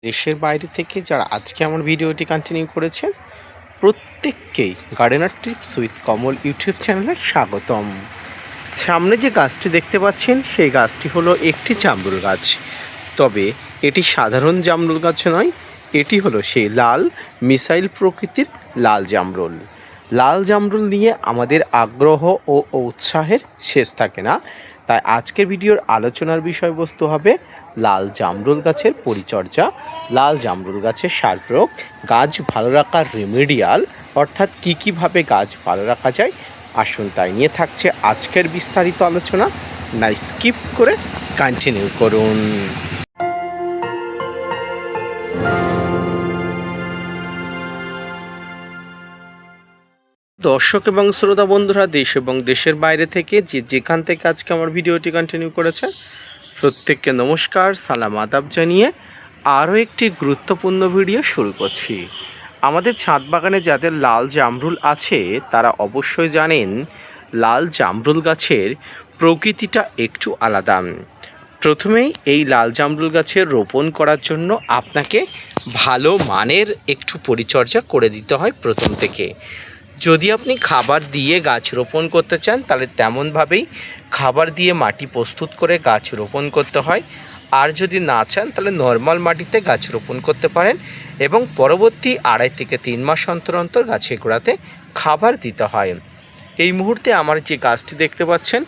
দেশের বাইরে থেকে যারা আজকে আমার ভিডিওটি কন্টিনিউ করেছেন প্রত্যেককেই gardener tips with Kamal YouTube চ্যানেলে স্বাগতম। সামনে যে গাছটি দেখতে পাচ্ছেন সেই গাছটি হলো একটি জামরুল গাছ। তবে এটি সাধারণ জামরুল গাছ নয়, এটি হলো সেই লাল মিসাইল প্রকৃতির লাল জামরুল। লাল জামরুল নিয়ে আমাদের আগ্রহ ও উৎসাহের শেষ থাকে না। তাই আজকের ভিডিওর আলোচনার বিষয়বস্তু হবে লাল জামরুল গাছের পরিচর্যা, লাল জামরুল গাছের সার প্রয়োগ, গাছ ভালো রাখার রেমেডিয়াল অর্থাৎ কীভাবে গাছ ভালো রাখা যায়। আসুন তাই নিয়ে থাকছে আজকের বিস্তারিত আলোচনা। না স্কিপ করে কন্টিনিউ করুন। দর্শক এবং শ্রোতা বন্ধুরা, দেশ এবং দেশের বাইরে থেকে যেখান থেকে আজকে আমার ভিডিওটি কন্টিনিউ করেছে প্রত্যেককে নমস্কার, সালাম, আদাব জানিয়ে আরও একটি গুরুত্বপূর্ণ ভিডিও শুরু করছি। আমাদের ছাদ বাগানে যাদের লাল জামরুল আছে তারা অবশ্যই জানেন লাল জামরুল গাছের প্রকৃতিটা একটু আলাদা। প্রথমেই এই লাল জামরুল গাছের রোপণ করার জন্য আপনাকে ভালো মানের একটু পরিচর্যা করে দিতে হয় প্রথম থেকে। যদি আপনি খাবার দিয়ে গাছ রোপণ করতে চান তাহলে তেমনভাবেই খাবার দিয়ে মাটি প্রস্তুত করে গাছ রোপণ করতে হয়। আর যদি না চান তাহলে নর্মাল মাটিতে গাছ রোপণ করতে পারেন এবং পরবর্তী 2.5 থেকে 3 মাস অন্তর অন্তর গাছের গোড়াতে খাবার দিতে হয়। এই মুহূর্তে আমার যে গাছটি দেখতে পাচ্ছেন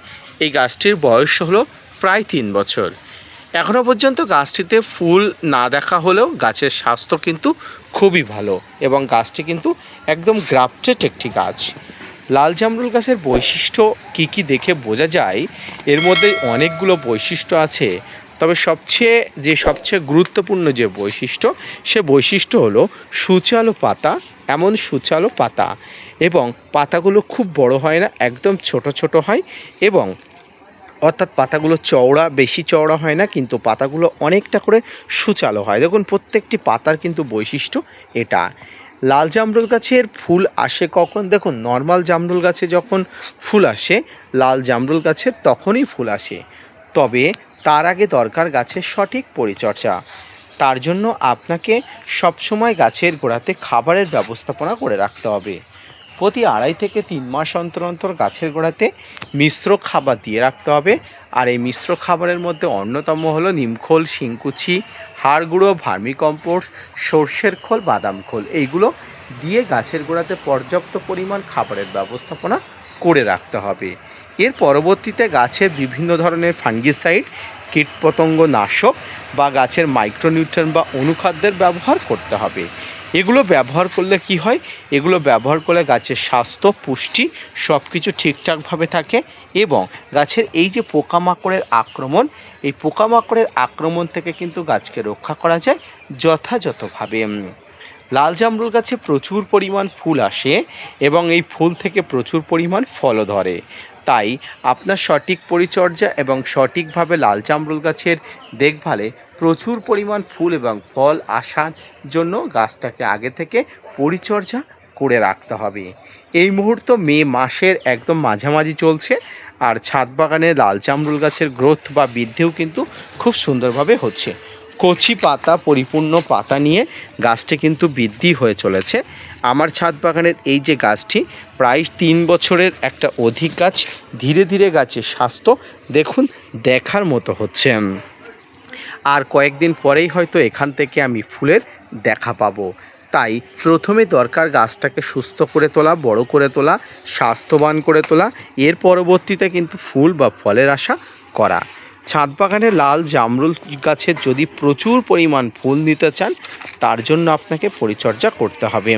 এই গাছটির বয়স হলো প্রায় 3 বছর। এখনও পর্যন্ত গাছটিতে ফুল না দেখা হলেও গাছের স্বাস্থ্য কিন্তু খুবই ভালো এবং গাছটি কিন্তু একদম গ্রাফটেড একটি গাছ। লাল জামরুল গাছের বৈশিষ্ট্য কী দেখে বোঝা যায়, এর মধ্যে অনেকগুলো বৈশিষ্ট্য আছে। তবে সবচেয়ে গুরুত্বপূর্ণ যে বৈশিষ্ট্য সে বৈশিষ্ট্য হলো সুচালো পাতা, এমন সুচালো পাতা, এবং পাতাগুলো খুব বড় হয় না, একদম ছোট ছোট হয় এবং অর্থাৎ পাতাগুলো বেশি চওড়া হয় না, কিন্তু পাতাগুলো অনেকটা করে সুচালো হয়। দেখুন প্রত্যেকটি পাতার কিন্তু বৈশিষ্ট্য এটা। লাল জামরুল গাছের ফুল আসে কখন? দেখুন নর্মাল জামরুল গাছে যখন ফুল আসে, লাল জামরুল গাছের তখনই ফুল আসে। তবে তার আগে দরকার গাছের সঠিক পরিচর্যা। তার জন্য আপনাকে সবসময় গাছের গোড়াতে খাবারের ব্যবস্থাপনা করে রাখতে হবে। প্রতি 2.5 থেকে 3 মাস অন্তর অন্তর গাছের গোড়াতে মিশ্র খাবার দিয়ে রাখতে হবে। আর এই মিশ্র খাবারের মধ্যে অন্যতম হলো নিমখোল, শিংকুচি, হাড় গুঁড়ো, ভার্মিকম্পোস্ট, সর্ষের খোল, বাদাম খোল, এইগুলো দিয়ে গাছের গোড়াতে পর্যাপ্ত পরিমাণ খাবারের ব্যবস্থাপনা করে রাখতে হবে। এর পরবর্তীতে গাছের বিভিন্ন ধরনের ফাঙ্গিসাইড, কীটপতঙ্গ নাশক বা গাছের মাইক্রোনিউট্রিয়েন্ট বা অনুখাদ্যের ব্যবহার করতে হবে। এগুলো ব্যবহার করলে কি হয়? এগুলো ব্যবহার করলে গাছের স্বাস্থ্য, পুষ্টি সব কিছু ঠিকঠাকভাবে থাকে এবং গাছের এই যে পোকামাকড়ের আক্রমণ, এই পোকামাকড়ের আক্রমণ থেকে কিন্তু গাছকে রক্ষা করা যায় যথাযথভাবে। লাল জামরুল গাছে প্রচুর পরিমাণ ফুল আসে এবং এই ফুল থেকে প্রচুর পরিমাণ ফলও ধরে। তাই আপনার সঠিক পরিচর্যা এবং সঠিকভাবে লাল জামরুল গাছের দেখভালে প্রচুর পরিমাণ ফুল এবং ফল আসার জন্য গাছটাকে আগে থেকে পরিচর্যা করে রাখতে হবে। এই মুহূর্ত মে মাসের একদম মাঝামাঝি চলছে আর ছাদ বাগানে লাল জামরুল গাছের গ্রোথ বা বৃদ্ধিও কিন্তু খুব সুন্দরভাবে হচ্ছে। কচি পাতা, পরিপূর্ণ পাতা নিয়ে গাছটি কিন্তু বৃদ্ধি হয়ে চলেছে। আমার ছাদ বাগানের এই যে গাছটি প্রায় 3 বছরের একটা অধিক গাছ, ধীরে ধীরে গাছের স্বাস্থ্য দেখুন দেখার মতো হচ্ছে। আর কয়েকদিন পরেই হয়তো এখান থেকে আমি ফুলের দেখা পাবো। তাই প্রথমে দরকার গাছটাকে সুস্থ করে তোলা, বড় করে তোলা, স্বাস্থ্যবান করে তোলা, এর পরবর্তীতে কিন্তু ফুল বা ফলের আশা করা। ছাদ বাগানে লাল জামরুল গাছের যদি প্রচুর পরিমাণ ফুল নিতে চান তার জন্য আপনাকে পরিচর্যা করতে হবে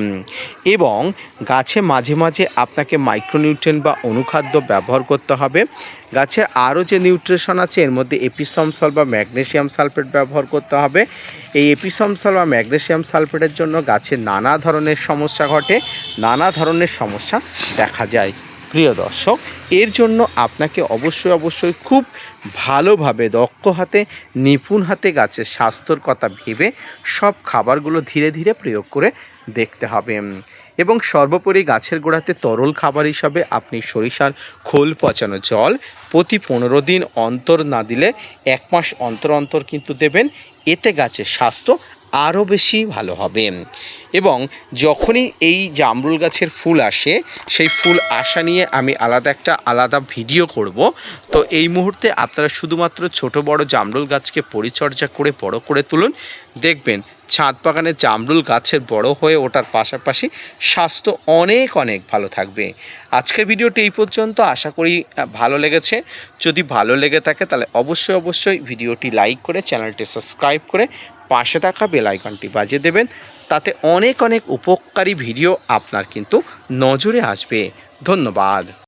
এবং গাছে মাঝে মাঝে আপনাকে মাইক্রোনিউট্রিয়েন্ট বা অনুখাদ্য ব্যবহার করতে হবে। গাছের আরও যে নিউট্রিশন আছে এর মধ্যে এপিসম সল্ট বা ম্যাগনেসিয়াম সালফেট ব্যবহার করতে হবে। এই এপিসম সল্ট বা ম্যাগনেসিয়াম সালফেটের জন্য গাছের নানা ধরনের সমস্যা ঘটে, নানা ধরনের সমস্যা দেখা যায়। প্রিয় দর্শক, এর জন্য আপনাকে অবশ্যই খুব ভালোভাবে দক্ষ হাতে, নিপুণ হাতে গাছের স্বাস্থ্যর কথা ভেবে সব খাবারগুলো ধীরে ধীরে প্রয়োগ করে দেখতে হবে এবং সর্বোপরি গাছের গোড়াতে তরল খাবার হিসাবে আপনি সরিষার খোল পচানো জল প্রতি 15 দিন অন্তর না দিলে 1 মাস অন্তর অন্তর কিন্তু দেবেন। এতে গাছের স্বাস্থ্য আরও বেশি ভালো হবে। এবং যখনই এই জামরুল গাছের ফুল আসে, সেই ফুল আসা নিয়ে আমি আলাদা ভিডিও করব। তো এই মুহূর্তে আপনারা শুধুমাত্র ছোট বড় জামরুল গাছকে পরিচর্যা করে বড় করে তুলুন, দেখবেন ছাদ বাগানে জামরুল গাছের বড় হয়ে ওঠার পাশাপাশি স্বাস্থ্য অনেক ভালো থাকবে। আজকের ভিডিওটি এই পর্যন্ত, আশা করি ভালো লেগেছে। যদি ভালো লেগে থাকে তাহলে অবশ্যই ভিডিওটি লাইক করে চ্যানেলটি সাবস্ক্রাইব করে পাশে থাকা বেল আইকনটি বাজিয়ে দেবেন। তাতে অনেক উপকারী ভিডিও আপনার কিন্তু নজরে আসবে। ধন্যবাদ।